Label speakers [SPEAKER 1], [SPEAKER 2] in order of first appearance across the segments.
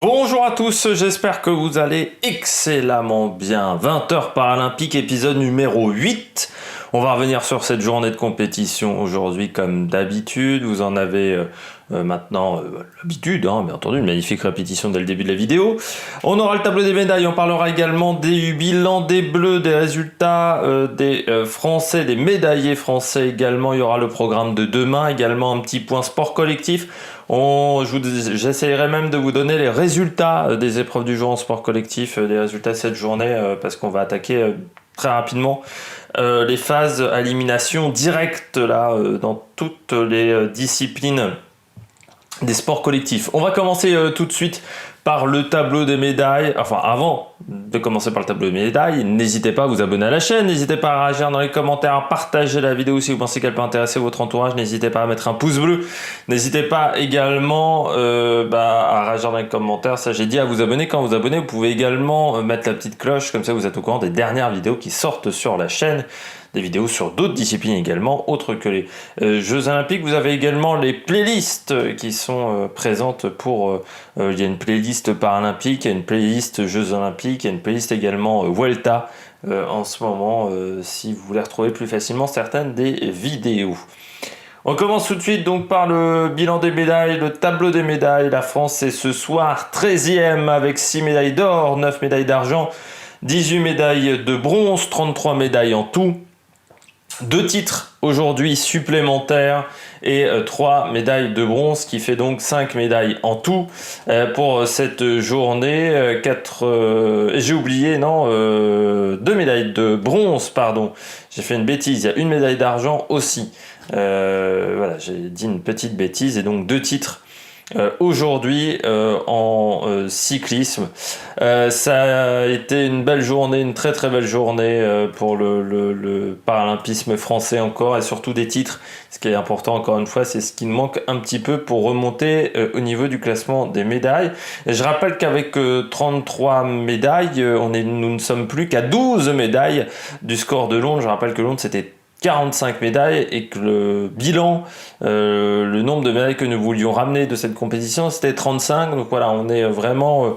[SPEAKER 1] Bonjour à tous, j'espère que vous allez excellemment bien. 20h paralympique, épisode numéro 8. On va revenir sur cette journée de compétition aujourd'hui comme d'habitude. Vous en avez maintenant l'habitude, bien entendu, une magnifique répétition dès le début de la vidéo. On aura le tableau des médailles, on parlera également des bilans des Bleus, des résultats des Français, des médaillés français également. Il y aura le programme de demain, également un petit point sport collectif. J'essaierai même de vous donner les résultats des épreuves du jour en sport collectif, des résultats de cette journée, parce qu'on va attaquer très rapidement les phases à élimination directe là, dans toutes les disciplines des sports collectifs. On va commencer tout de suite par le tableau des médailles. Enfin, avant de commencer par le tableau des médailles, n'hésitez pas à vous abonner à la chaîne, n'hésitez pas à réagir dans les commentaires, à partager la vidéo si vous pensez qu'elle peut intéresser votre entourage, n'hésitez pas à mettre un pouce bleu, n'hésitez pas également à réagir dans les commentaires, ça j'ai dit, à vous abonner. Quand vous abonnez, vous pouvez également mettre la petite cloche, comme ça vous êtes au courant des dernières vidéos qui sortent sur la chaîne. Des vidéos sur d'autres disciplines également, autres que les Jeux Olympiques. Vous avez également les playlists qui sont présentes pour... il y a une playlist paralympique, il y a une playlist Jeux Olympiques, il y a une playlist également Vuelta en ce moment, si vous voulez retrouver plus facilement certaines des vidéos. On commence tout de suite donc par le bilan des médailles, le tableau des médailles. La France est ce soir 13e avec 6 médailles d'or, 9 médailles d'argent, 18 médailles de bronze, 33 médailles en tout. 2 titres aujourd'hui supplémentaires et 3 médailles de bronze, qui fait donc 5 médailles en tout pour cette journée. J'ai oublié, 2 médailles de bronze, pardon. J'ai fait une bêtise, il y a une médaille d'argent aussi. Voilà, j'ai dit une petite bêtise, et donc 2 titres aujourd'hui en cyclisme. Ça a été une belle journée, une très très belle journée pour le paralympisme français encore, et surtout des titres. Ce qui est important encore une fois, c'est ce qui nous manque un petit peu pour remonter au niveau du classement des médailles. Et je rappelle qu'avec 33 médailles, nous ne sommes plus qu'à 12 médailles du score de Londres. Je rappelle que Londres c'était 45 médailles et que le bilan, le nombre de médailles que nous voulions ramener de cette compétition, c'était 35. Donc voilà, on est vraiment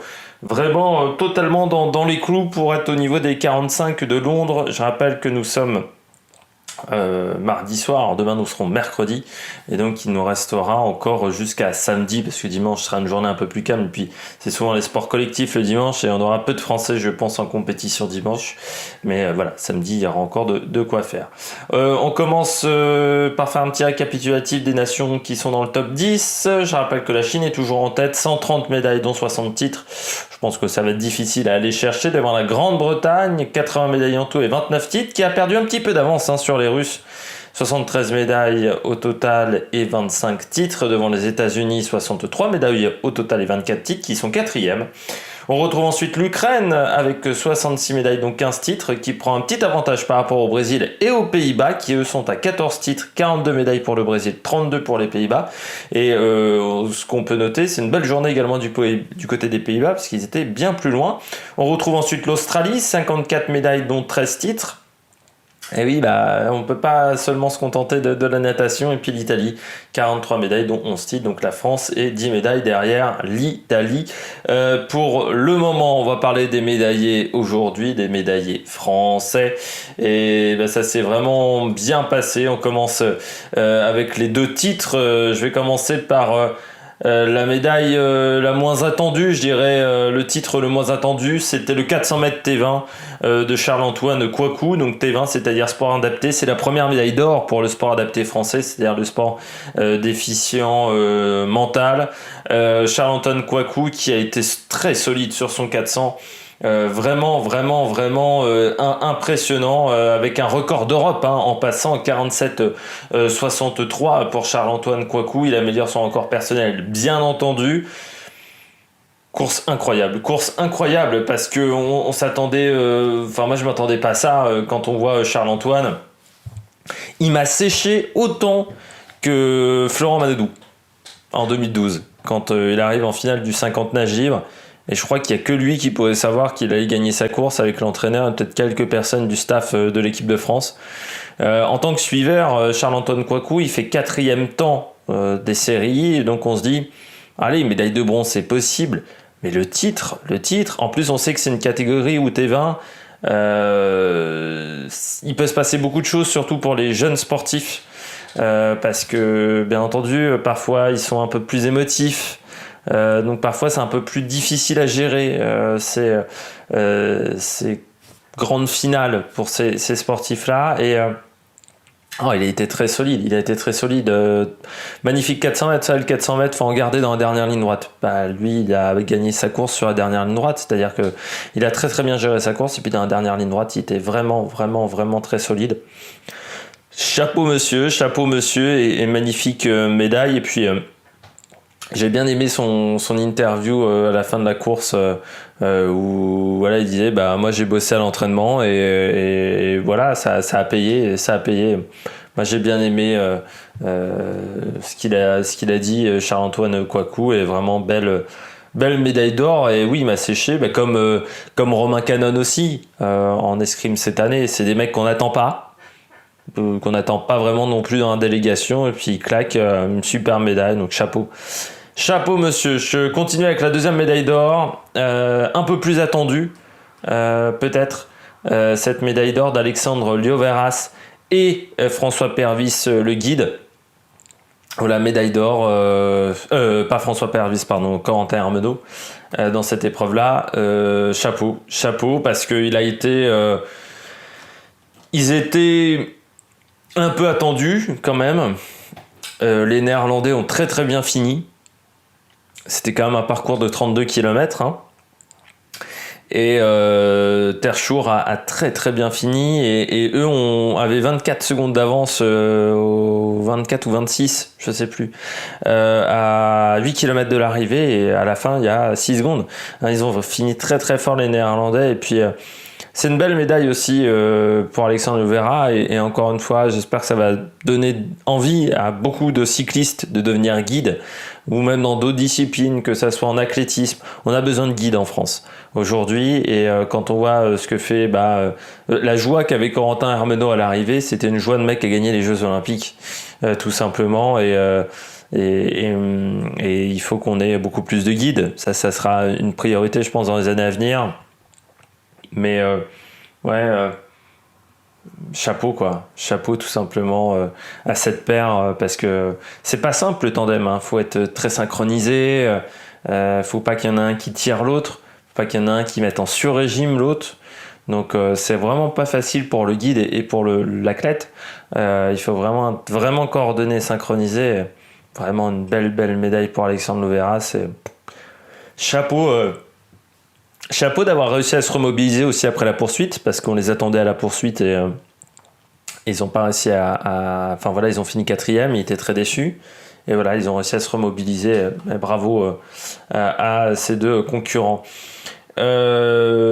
[SPEAKER 1] totalement dans les clous pour être au niveau des 45 de Londres. Je rappelle que nous sommes mardi soir, alors demain nous serons mercredi, et donc il nous restera encore jusqu'à samedi, parce que dimanche sera une journée un peu plus calme, et puis c'est souvent les sports collectifs le dimanche, et on aura peu de Français je pense en compétition dimanche, mais voilà, samedi il y aura encore de quoi faire. On commence par faire un petit récapitulatif des nations qui sont dans le top 10. Je rappelle que la Chine est toujours en tête, 130 médailles dont 60 titres. Je pense que ça va être difficile à aller chercher devant la Grande-Bretagne, 80 médailles en tout et 29 titres, qui a perdu un petit peu d'avance sur les Russes. 73 médailles au total et 25 titres devant les États-Unis, 63 médailles au total et 24 titres, qui sont 4e. On retrouve ensuite l'Ukraine avec 66 médailles, donc 15 titres, qui prend un petit avantage par rapport au Brésil et aux Pays-Bas, qui eux sont à 14 titres, 42 médailles pour le Brésil, 32 pour les Pays-Bas. Et ce qu'on peut noter, c'est une belle journée également du côté des Pays-Bas, parce qu'ils étaient bien plus loin. On retrouve ensuite l'Australie, 54 médailles, dont 13 titres. Et oui, on ne peut pas seulement se contenter de la natation. Et puis l'Italie, 43 médailles, dont 11 titres. Donc la France et 10 médailles derrière l'Italie. Pour le moment, on va parler des médaillés aujourd'hui, des médaillés français. Et ça s'est vraiment bien passé. On commence avec les 2 titres. Je vais commencer par... la médaille la moins attendue, je dirais, le titre le moins attendu, c'était le 400 mètres T20 de Charles-Antoine Kouakou. Donc T20, c'est-à-dire sport adapté, c'est la première médaille d'or pour le sport adapté français, c'est-à-dire le sport déficient mental. Charles-Antoine Kouakou qui a été très solide sur son 400. Vraiment impressionnant, avec un record d'Europe en passant 47,63 pour Charles-Antoine Kouakou. Il améliore son record personnel, bien entendu. Course incroyable parce que on s'attendait, moi je m'attendais pas à ça quand on voit Charles-Antoine. Il m'a séché autant que Florent Manodou en 2012 quand il arrive en finale du 50 nage libre. Et je crois qu'il n'y a que lui qui pouvait savoir qu'il allait gagner sa course, avec l'entraîneur et peut-être quelques personnes du staff de l'équipe de France. En tant que suiveur, Charles-Antoine Kouakou, il fait 4e temps des séries. Et donc on se dit, allez, médaille de bronze, c'est possible. Mais le titre, en plus on sait que c'est une catégorie où T20, il peut se passer beaucoup de choses, surtout pour les jeunes sportifs, parce que bien entendu, parfois ils sont un peu plus émotifs, donc parfois c'est un peu plus difficile à gérer ces grandes finales pour ces sportifs-là. Et il a été très solide. Magnifique 400 mètres, ça, le 400 mètres, faut en garder dans la dernière ligne droite. Lui, il a gagné sa course sur la dernière ligne droite, c'est-à-dire que il a très très bien géré sa course, et puis dans la dernière ligne droite, il était vraiment très solide. Chapeau monsieur, et magnifique médaille. Et puis j'ai bien aimé son interview à la fin de la course, où voilà, il disait moi j'ai bossé à l'entraînement et voilà, ça a payé. Moi j'ai bien aimé ce qu'il a dit, Charles-Antoine Kouakou, et vraiment belle médaille d'or. Et oui, il m'a séché, comme Romain Canon aussi, en escrime cette année. C'est des mecs qu'on n'attend pas vraiment non plus dans la délégation, et puis il claque une super médaille, donc chapeau monsieur. Je continue avec la deuxième médaille d'or, un peu plus attendue peut-être, cette médaille d'or d'Alexandre Lioveras et François Pervis, le guide. Voilà, médaille d'or, pas François Pervis, pardon, Corentin Armenaud, dans cette épreuve-là. Chapeau, parce qu'il a été... ils étaient un peu attendus quand même. Les Néerlandais ont très très bien fini. C'était quand même un parcours de 32 km. Et Terschur a très très bien fini. Et eux avaient 24 secondes d'avance, 24 ou 26, je sais plus, à 8 km de l'arrivée. Et à la fin, il y a 6 secondes. Ils ont fini très très fort, les Néerlandais. Et puis... c'est une belle médaille aussi pour Alexandre Lioveras, et encore une fois, j'espère que ça va donner envie à beaucoup de cyclistes de devenir guides, ou même dans d'autres disciplines, que ça soit en athlétisme. On a besoin de guides en France aujourd'hui, et quand on voit ce que fait la joie qu'avait Corentin Armenaud à l'arrivée, c'était une joie de mec qui a gagné les Jeux Olympiques, tout simplement. Et il faut qu'on ait beaucoup plus de guides. Ça sera une priorité, je pense, dans les années à venir. Mais chapeau tout simplement à cette paire, parce que c'est pas simple le tandem, faut être très synchronisé, faut pas qu'il y en ait un qui tire l'autre, faut pas qu'il y en ait un qui mette en sur-régime l'autre, donc c'est vraiment pas facile pour le guide et pour l'athlète. Il faut vraiment coordonner, synchroniser. Vraiment une belle médaille pour Alexandre Lioveras. Chapeau d'avoir réussi à se remobiliser aussi après la poursuite, parce qu'on les attendait à la poursuite, et ils ont pas réussi ils ont fini 4e, ils étaient très déçus, et voilà, ils ont réussi à se remobiliser. Bravo à ces deux concurrents. Je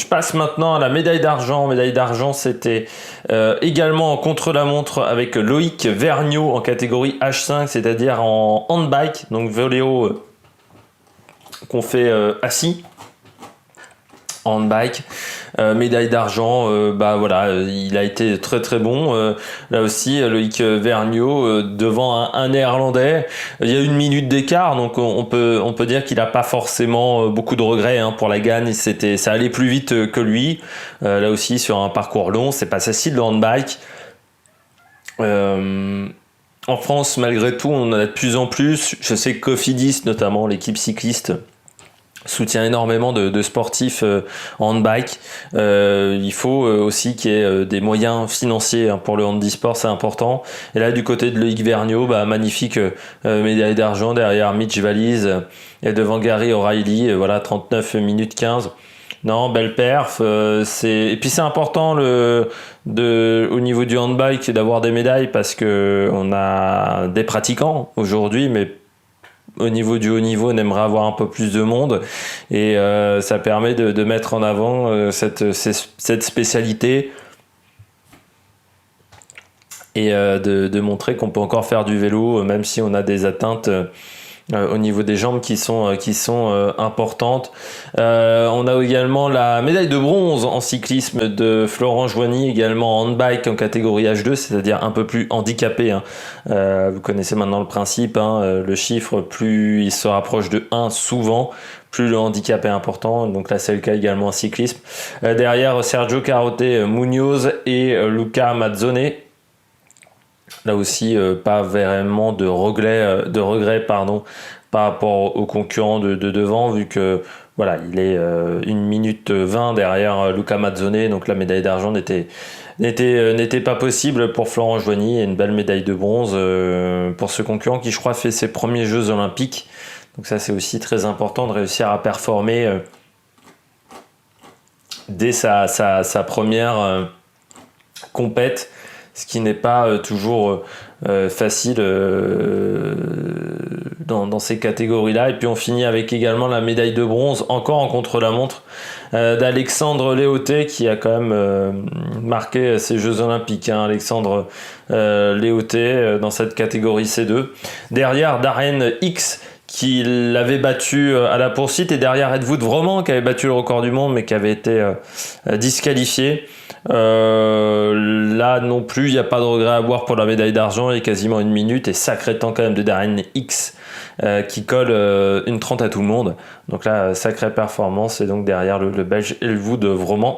[SPEAKER 1] passe maintenant à la médaille d'argent. Médaille d'argent, c'était également en contre-la-montre avec Loïc Vergniaud en catégorie H5, c'est-à-dire en handbike, donc vélo qu'on fait assis en handbike. Médaille d'argent, il a été très très bon. Là aussi, Loïc Vergniaud devant un Néerlandais. Il y a 1 minute d'écart, donc on peut dire qu'il n'a pas forcément beaucoup de regrets pour la gagne. Ça allait plus vite que lui. Là aussi, sur un parcours long, c'est pas facile le handbike. En France, malgré tout, on en a de plus en plus. Je sais que Cofidis, notamment l'équipe cycliste, soutient énormément de sportifs en handbike. Il faut aussi qu'il y ait des moyens financiers pour le handisport, c'est important. Et là, du côté de Loïc Vergniaud, magnifique médaille d'argent derrière Mitch Valise et devant Gary O'Reilly, 39 minutes 15. Non, belle perf. Et puis c'est important au niveau du handbike d'avoir des médailles, parce que on a des pratiquants aujourd'hui, mais au niveau du haut niveau, on aimerait avoir un peu plus de monde, et ça permet de mettre en avant cette spécialité, et de montrer qu'on peut encore faire du vélo, même si on a des atteintes au niveau des jambes qui sont importantes. On a également la médaille de bronze en cyclisme de Florent Joigny, également en handbike en catégorie H2, c'est-à-dire un peu plus handicapé, hein. Vous connaissez maintenant le principe, hein, le chiffre, plus il se rapproche de 1 souvent, plus le handicap est important. Donc là, c'est le cas également en cyclisme. Derrière, Sergio Carote Munoz et Luca Mazzone. Là aussi, pas vraiment de regret par rapport aux concurrents de devant, vu que voilà, il est 1 minute 20 derrière Luca Mazzone, donc la médaille d'argent n'était pas possible pour Florent Joigny, et une belle médaille de bronze pour ce concurrent qui, je crois, fait ses premiers Jeux Olympiques. Donc ça, c'est aussi très important de réussir à performer dès sa première compète, ce qui n'est pas toujours facile dans ces catégories-là. Et puis on finit avec également la médaille de bronze, encore en contre-la-montre, d'Alexandre Léoté, qui a quand même marqué ses Jeux Olympiques, hein. Alexandre Léoté dans cette catégorie C2. Derrière, Darren X, qui l'avait battu à la poursuite, et derrière Ed Wood Vroman, qui avait battu le record du monde mais qui avait été disqualifié. Là non plus, il n'y a pas de regret à avoir pour la médaille d'argent, il y a quasiment 1 minute, et sacré temps quand même de Darren X qui colle 1:30 à tout le monde. Donc là, sacrée performance. Et donc derrière le Belge Ed Wood Vroman,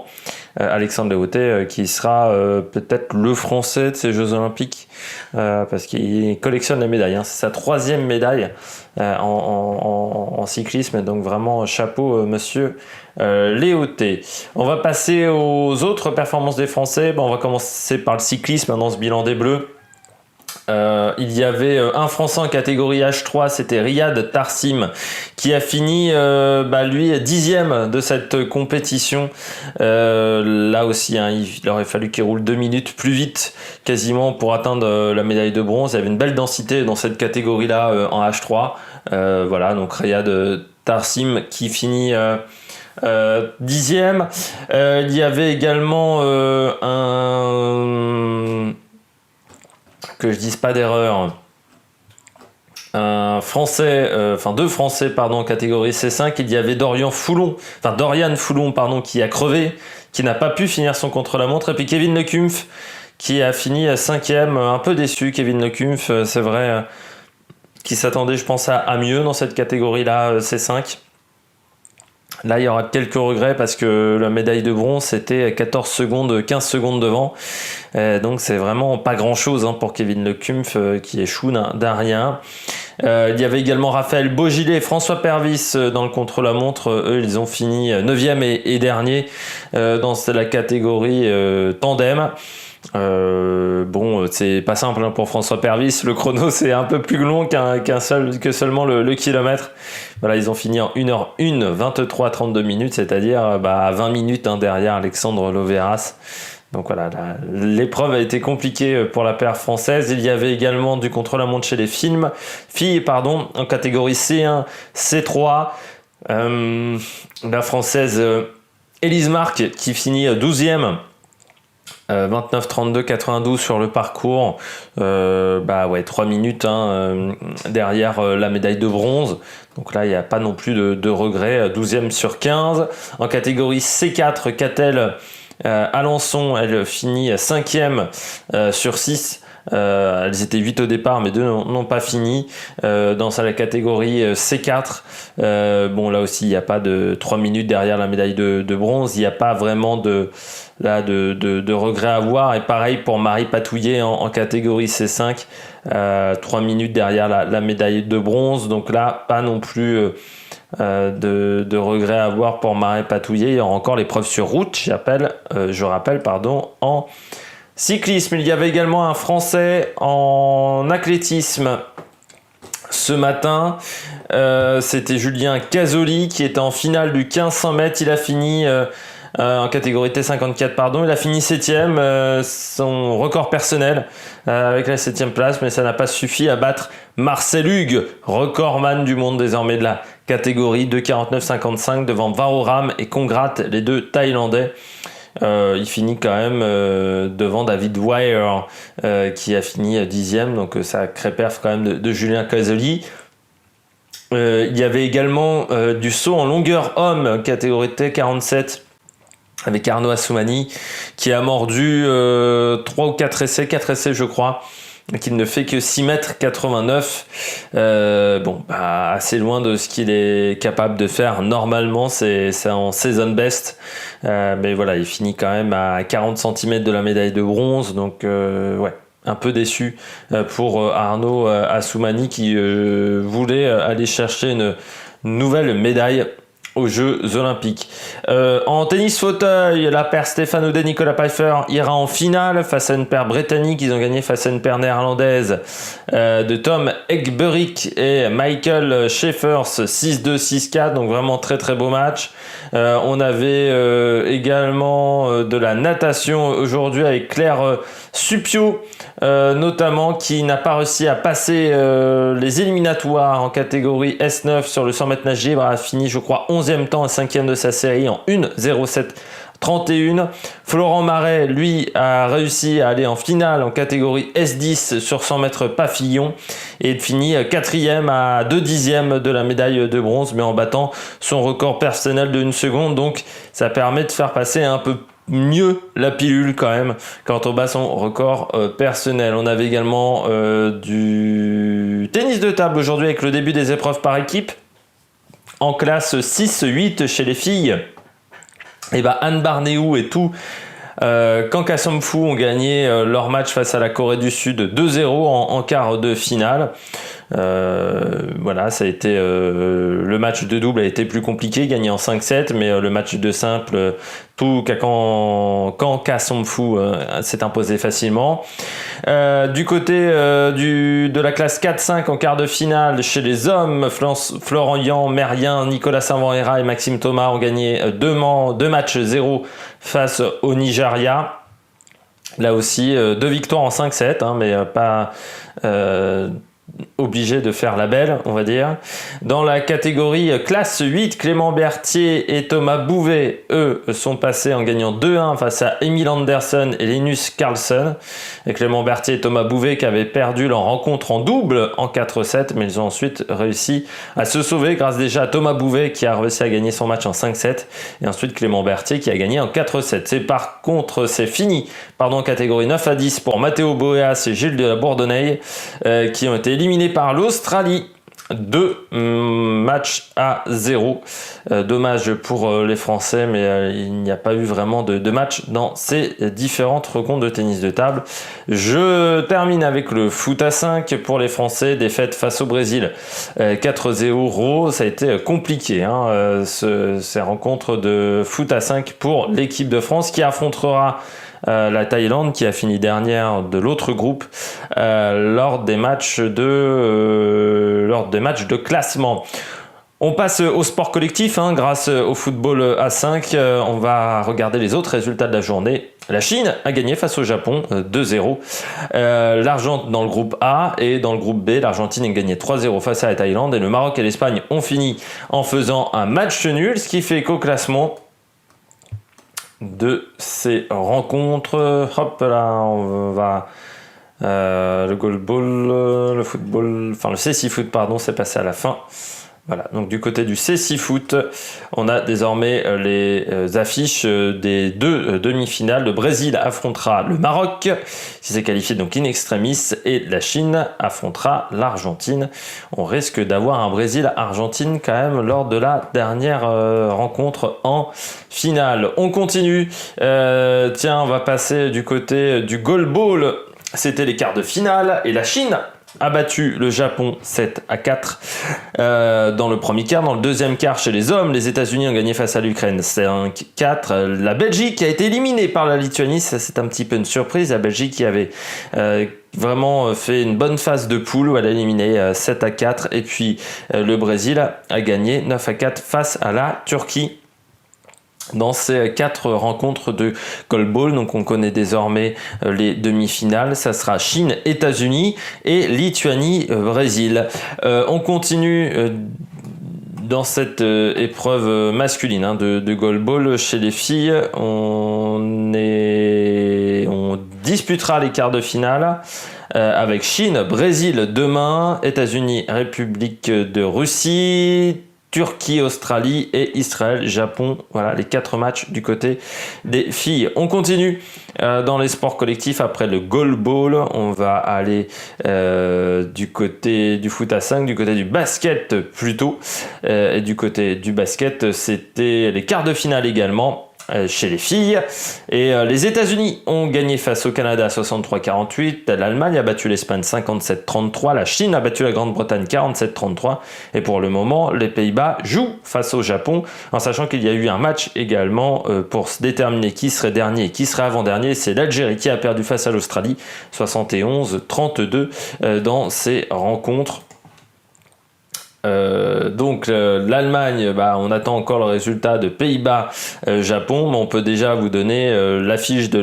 [SPEAKER 1] Alexandre Léoté qui sera peut-être le Français de ces Jeux Olympiques, parce qu'il collectionne les médailles, hein. C'est sa 3e médaille en cyclisme, donc vraiment chapeau monsieur Léoté. On va passer aux autres performances des Français. On va commencer par le cyclisme, hein, dans ce bilan des Bleus. Il y avait un Français en catégorie H3, c'était Riyad Tarsim, qui a fini lui 10e de cette compétition. Là aussi, hein, il aurait fallu qu'il roule 2 minutes plus vite quasiment pour atteindre la médaille de bronze. Il y avait une belle densité dans cette catégorie-là en H3. Voilà, donc Riyad Tarsim qui finit 10e. Il y avait également que je dise pas d'erreur, un Français, deux Français en catégorie C5. Il y avait Dorian Foulon qui a crevé, qui n'a pas pu finir son contre-la-montre, et puis Kevin Lecumf qui a fini 5e, un peu déçu. Kevin Lecumf, c'est vrai, qui s'attendait, je pense, à mieux dans cette catégorie-là, C5. Là, il y aura quelques regrets parce que la médaille de bronze, c'était 15 secondes devant. Donc, c'est vraiment pas grand-chose, hein, pour Kevin Lecumf qui échoue d'un rien. Il y avait également Raphaël Beaugilet et François Pervis dans le contre-la-montre. Eux, ils ont fini 9e et dernier dans la catégorie tandem. C'est pas simple, hein, pour François Pervis. Le chrono, c'est un peu plus long que seulement le kilomètre. Voilà, ils ont fini en 1h01 23-32 minutes, c'est-à-dire à 20 minutes, hein, derrière Alexandre Loveras. Donc voilà, l'épreuve a été compliquée pour la paire française. Il y avait également du contre-la-montre chez les filles, en catégorie C1, C3. La française Élise Marc qui finit 12e. 29-32-92 sur le parcours, 3 minutes, hein, derrière la médaille de bronze. Donc là, il n'y a pas non plus de regret. 12e sur 15. En catégorie C4, Catel Alençon, elle finit 5e sur 6. Elles étaient 8 au départ, mais 2 n'ont pas fini. Dans la catégorie C4, là aussi, il n'y a pas de 3 minutes derrière la médaille de bronze. Il n'y a pas vraiment de regret à avoir. Et pareil pour Marie Patouillet en catégorie C5, 3 minutes derrière la médaille de bronze. Donc là, pas non plus de regret à avoir pour Marie Patouillet. Il y aura encore l'épreuve sur route, je rappelle, en cyclisme. Il y avait également un Français en athlétisme ce matin. C'était Julien Casoli qui était en finale du 1500 mètres. Il a fini en catégorie T54, il a fini 7e, son record personnel avec la 7e place, mais ça n'a pas suffi à battre Marcel Hugues, recordman du monde désormais de la catégorie de 49-55, devant Varoram et Kongrat, les deux Thaïlandais. Il finit quand même devant David Wire qui a fini 10e, donc ça crée perf quand même de Julien Casoli. Il y avait également du saut en longueur homme, catégorie T47, avec Arnaud Assoumani, qui a mordu 3 ou 4 essais, 4 essais je crois, qu'il ne fait que 6,89 m. Assez loin de ce qu'il est capable de faire. Normalement, c'est en season best. Mais voilà, il finit quand même à 40 cm de la médaille de bronze. Donc, un peu déçu pour Arnaud Assoumani qui voulait aller chercher une nouvelle médaille aux Jeux Olympiques. En tennis fauteuil, la paire Stéphane Houdet, Nicolas Pfeiffer ira en finale face à une paire britannique. Ils ont gagné face à une paire néerlandaise de Tom Egberich et Michael Schaeffer 6-2, 6-4. Donc vraiment très très beau match. On avait également de la natation aujourd'hui avec Claire Supio, notamment, qui n'a pas réussi à passer les éliminatoires en catégorie S9 sur le 100 mètres nage libre, a fini je crois 11e temps et 5e de sa série en 1:07:31. Florent Marais, lui, a réussi à aller en finale en catégorie S10 sur 100 mètres pavillon et finit 4e à 2/10 de la médaille de bronze, mais en battant son record personnel de 1 seconde. Donc ça permet de faire passer un peu mieux la pilule quand même quand on bat son record personnel. On avait également du tennis de table aujourd'hui avec le début des épreuves par équipe. En classe 6-8 chez les filles, Anne Barnéou et tout Kanka Somphou ont gagné leur match face à la Corée du Sud 2-0 en quart de finale. Ça a été le match de double a été plus compliqué, gagné en 5-7, mais le match de simple, tout Kanka Somphou s'est imposé facilement. Du côté de la classe 4-5 en quart de finale chez les hommes, Florian Merien, Nicolas Saint-Vanhera et Maxime Thomas ont gagné deux matchs 0 face au Nigeria. Là aussi, 2 victoires en 5-7, mais pas obligé de faire la belle, on va dire. Dans la catégorie classe 8, Clément Berthier et Thomas Bouvet, eux, sont passés en gagnant 2-1 face à Emil Anderson et Linus Carlsen. Et Clément Berthier et Thomas Bouvet qui avaient perdu leur rencontre en double en 4-7, mais ils ont ensuite réussi à se sauver grâce déjà à Thomas Bouvet qui a réussi à gagner son match en 5-7 et ensuite Clément Berthier qui a gagné en 4-7. C'est fini en catégorie 9-10 pour Matteo Boeas et Gilles de la Bourdonnais qui ont été éliminés par l'Australie. 2 matchs à 0. Dommage pour les Français, mais il n'y a pas eu vraiment de match dans ces différentes rencontres de tennis de table. Je termine avec le foot à 5 pour les Français. Défaite face au Brésil 4-0. Ça a été compliqué, ces rencontres de foot à 5 pour l'équipe de France qui affrontera la Thaïlande qui a fini dernière de l'autre groupe lors des matchs de classement. On passe au sport collectif grâce au football à 5. On va regarder les autres résultats de la journée. La Chine a gagné face au Japon 2-0. L'Argentine dans le groupe A et dans le groupe B, l'Argentine a gagné 3-0 face à la Thaïlande et le Maroc et l'Espagne ont fini en faisant un match nul, ce qui fait qu'au classement de ces rencontres, hop là, on va le goalball, le football, le C6 foot c'est passé à la fin. Voilà, donc du côté du C6 foot, on a désormais les affiches des 2 demi-finales. Le Brésil affrontera le Maroc, qui s'est qualifié donc in extremis, et la Chine affrontera l'Argentine. On risque d'avoir un Brésil-Argentine quand même lors de la dernière rencontre en finale. On continue, on va passer du côté du goalball. C'était les quarts de finale et la Chine a battu le Japon 7-4 dans le premier quart. Dans le deuxième quart chez les hommes, les États-Unis ont gagné face à l'Ukraine 5-4. La Belgique a été éliminée par la Lituanie, ça c'est un petit peu une surprise. La Belgique qui avait vraiment fait une bonne phase de poule où elle a éliminé 7-4 et puis le Brésil a gagné 9-4 face à la Turquie. Dans ces 4 rencontres de goalball, donc on connaît désormais les demi-finales, ça sera Chine, États-Unis et Lituanie, Brésil. On continue Dans cette épreuve masculine de goalball chez les filles, on disputera les quarts de finale avec Chine, Brésil demain, États-Unis, République de Russie, Turquie, Australie et Israël, Japon. Voilà les 4 matchs du côté des filles. On continue dans les sports collectifs après le goalball. On va aller du côté du foot à 5, du côté du basket plutôt. Et du côté du basket, c'était les quarts de finale également chez les filles. Et les États-Unis ont gagné face au Canada 63-48, l'Allemagne a battu l'Espagne 57-33, la Chine a battu la Grande-Bretagne 47-33 et pour le moment les Pays-Bas jouent face au Japon en sachant qu'il y a eu un match également pour se déterminer qui serait dernier et qui serait avant-dernier. C'est l'Algérie qui a perdu face à l'Australie 71-32 dans ces rencontres. Donc l'Allemagne, on attend encore le résultat de Pays-Bas-Japon, mais on peut déjà vous donner l'affiche de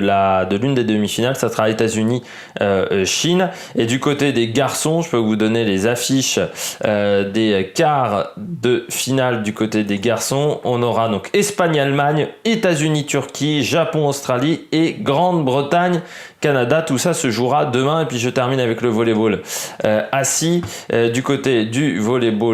[SPEAKER 1] l'une des demi-finales, ça sera États-Unis-Chine. Et du côté des garçons, je peux vous donner les affiches des quarts de finale du côté des garçons. On aura donc Espagne-Allemagne, États-Unis-Turquie, Japon-Australie et Grande-Bretagne Canada. Tout ça se jouera demain. Et puis je termine avec le volleyball assis. Du côté du volleyball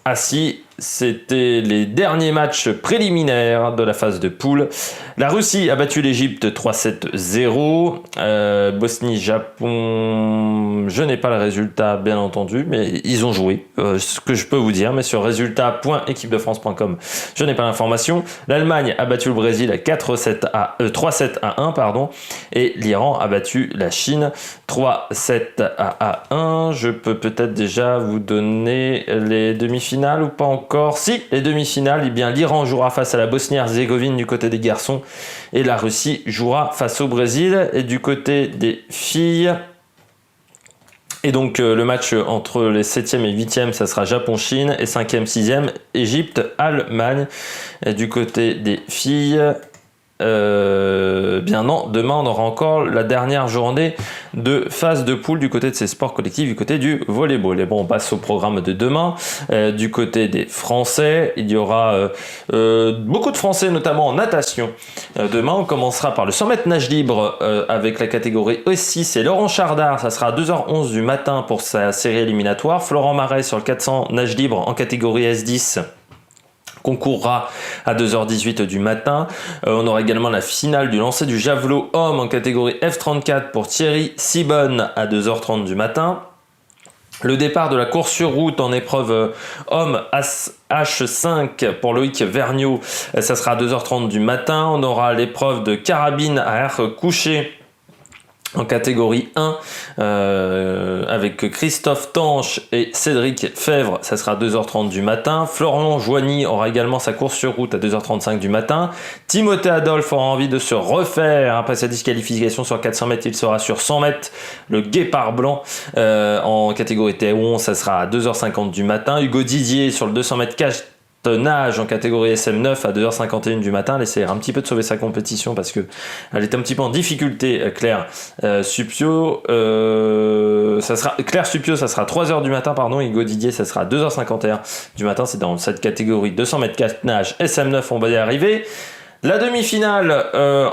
[SPEAKER 1] assis, c'était les derniers matchs préliminaires de la phase de poule. La Russie a battu l'Égypte 3-7-0. Bosnie-Japon, je n'ai pas le résultat bien entendu, mais ils ont joué. Ce que je peux vous dire, mais sur résultat.équipedefrance.com, je n'ai pas l'information. L'Allemagne a battu le Brésil 3-7-1, pardon, et l'Iran a battu la Chine 3-7-1. Je peux peut-être déjà vous donner les demi-finales ou pas encore. Si, les demi-finales, eh bien l'Iran jouera face à la Bosnie-Herzégovine du côté des garçons et la Russie jouera face au Brésil. Et du côté des filles, et donc le match entre les 7e et 8e, ça sera Japon-Chine et 5e, 6e, Égypte-Allemagne. Et du côté des filles, bien non, demain on aura encore la dernière journée de phase de poule du côté de ces sports collectifs, du côté du volleyball. Et bon, on passe au programme de demain. Du côté des Français, il y aura beaucoup de Français, notamment en natation. Demain, on commencera par le 100 mètres nage libre avec la catégorie E6 et Laurent Chardard. Ça sera à 2h11 du matin pour sa série éliminatoire. Florent Marais sur le 400 nage libre en catégorie S10 concourra à 2h18 du matin. On aura également la finale du lancer du javelot homme en catégorie F34 pour Thierry Sibonne à 2h30 du matin. Le départ de la course sur route en épreuve homme H5 pour Loïc Vergniaud, ça sera à 2h30 du matin. On aura l'épreuve de carabine à air couché en catégorie 1 avec Christophe Tanche et Cédric Fèvre, ça sera à 2h30 du matin. Florian Joigny aura également sa course sur route à 2h35 du matin. Timothée Adolphe aura envie de se refaire après sa disqualification sur 400 mètres, il sera sur 100 mètres, le guépard blanc en catégorie T11, ça sera à 2h50 du matin. Hugo Didier sur le 200 mètres cache nage en catégorie SM9 à 2h51 du matin. Elle essaiera un petit peu de sauver sa compétition parce que elle était un petit peu en difficulté. Claire Supio, Claire Supio, ça sera 3h du matin, pardon. Hugo Didier, ça sera 2h51 du matin. C'est dans cette catégorie 200 mètres nage SM9, on va y arriver. La demi-finale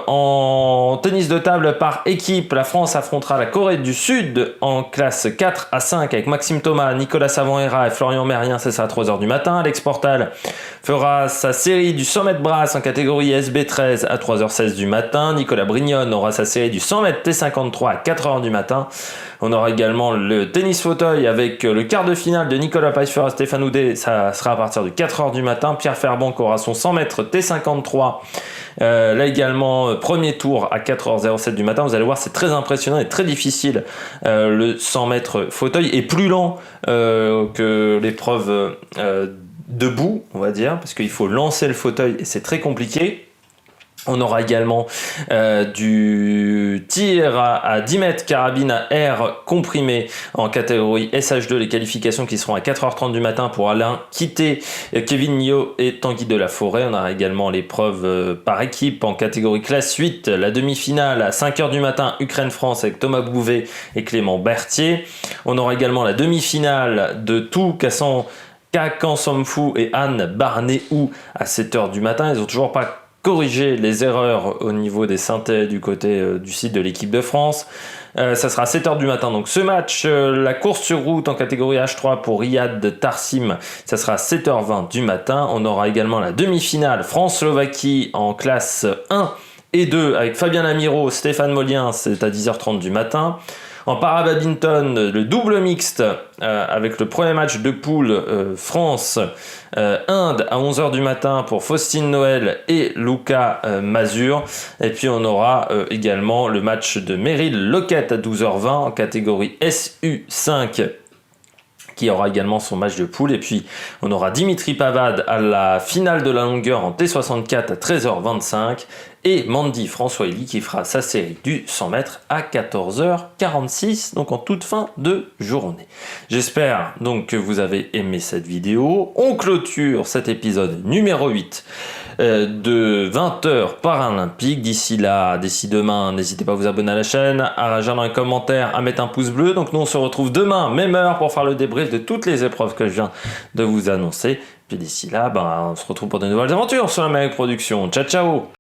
[SPEAKER 1] en tennis de table par équipe, la France affrontera la Corée du Sud en classe 4 à 5 avec Maxime Thomas, Nicolas Savon-Héra et Florian Merlien, c'est ça à 3h du matin. Alex Portal fera sa série du 100 mètres brasse en catégorie SB13 à 3h16 du matin. Nicolas Brignone aura sa série du 100 mètres T53 à 4h du matin. On aura également le tennis fauteuil avec le quart de finale de Nicolas Pfeiffer et Stéphane Houdet, ça sera à partir de 4h du matin. Pierre Fairbank aura son 100 mètres T53. Là également, premier tour à 4h07 du matin. Vous allez voir, c'est très impressionnant et très difficile. Le 100 mètres fauteuil est plus lent que l'épreuve debout, on va dire, parce qu'il faut lancer le fauteuil et c'est très compliqué. On aura également du tir à 10 mètres carabine à air comprimé en catégorie SH2, les qualifications qui seront à 4h30 du matin pour Alain Quitté, Kevin Nio et Tanguy Delaforêt. On aura également l'épreuve par équipe en catégorie classe 8, la demi-finale à 5h du matin, Ukraine-France avec Thomas Bouvet et Clément Berthier. On aura également la demi-finale de tout cassant Kakan Somfou et Anne Barnéou à 7h du matin. Ils n'ont toujours pas corrigé les erreurs au niveau des synthés du côté du site de l'équipe de France. Ça sera à 7h du matin. Donc ce match, la course sur route en catégorie H3 pour Riyad Tarsim, ça sera à 7h20 du matin. On aura également la demi-finale France-Slovaquie en classe 1 et 2 avec Fabien Lamiro, Stéphane Molien, c'est à 10h30 du matin. En para-badminton, le double mixte avec le premier match de poule France-Inde à 11h du matin pour Faustine Noël et Luca Mazur. Et puis on aura également le match de Meryl Lockett à 12h20 en catégorie SU5 qui aura également son match de poule. Et puis on aura Dimitri Pavad à la finale de la longueur en T64 à 13h25 et Mandy François Elie qui fera sa série du 100 mètres à 14h46, donc en toute fin de journée. J'espère donc que vous avez aimé cette vidéo. On clôture cet épisode numéro 8 de 20h paralympique. D'ici demain, n'hésitez pas à vous abonner à la chaîne, à réagir dans les commentaires, à mettre un pouce bleu. Donc nous on se retrouve demain, même heure, pour faire le débrief de toutes les épreuves que je viens de vous annoncer. Puis d'ici là, on se retrouve pour de nouvelles aventures sur la Mega Production. Ciao ciao.